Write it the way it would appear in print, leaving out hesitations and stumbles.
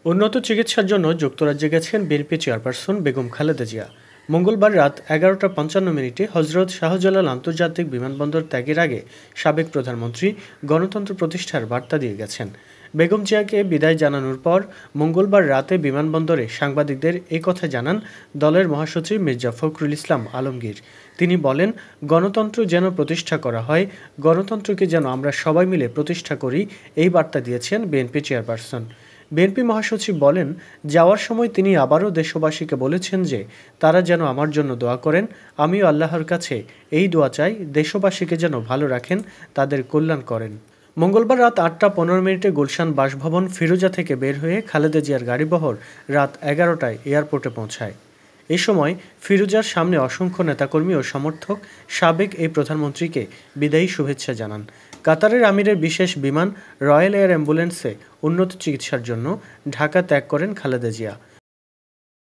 উন্নত চিকিৎসার জন্য যুক্তরাজ্যে গেছেন বিএনপি চেয়ারপারসন বেগম খালেদা জিয়া। মঙ্গলবার রাত 11টা 55 হজরত শাহজালাল আন্তর্জাতিক বিমানবন্দর ত্যাগের আগে সাবেক প্রধানমন্ত্রী গণতন্ত্র প্রতিষ্ঠার বার্তা দিয়ে গেছেন। বেগম জিয়াকে বিদায় জানানোর পর মঙ্গলবার রাতে বিমানবন্দরে সাংবাদিকদের এ কথা জানান দলের মহাসচিব মির্জা ফখরুল ইসলাম আলমগীর। তিনি বলেন, গণতন্ত্র যেন প্রতিষ্ঠা করা হয়, গণতন্ত্রকে যেন আমরা সবাই মিলে প্রতিষ্ঠা করি, এই বার্তা দিয়েছেন বিএনপি চেয়ারপারসন। বিএনপি মহাসচিব বলেন, যাওয়ার সময় তিনি আবারও দেশবাসীকে বলেছেন যে তারা যেন আমার জন্য দোয়া করেন। আমিও আল্লাহর কাছে এই দোয়া চাই, দেশবাসীকে যেন ভালো রাখেন, তাদের কল্যাণ করেন। মঙ্গলবার রাত 8টা 15 গুলশান বাসভবন ফিরোজা থেকে বের হয়ে খালেদা জিয়ার গাড়িবহর রাত 11টায় এয়ারপোর্টে পৌঁছায়। এ সময় ফিরোজার সামনে অসংখ্য নেতাকর্মী ও সমর্থক সাবেক এই প্রধানমন্ত্রীকে বিদায়ী শুভেচ্ছা জানান। কাতারের আমিরের বিশেষ বিমান রয়্যাল এয়ার অ্যাম্বুলেন্সে উন্নত চিকিৎসার জন্য ঢাকা ত্যাগ করেন খালেদা জিয়া।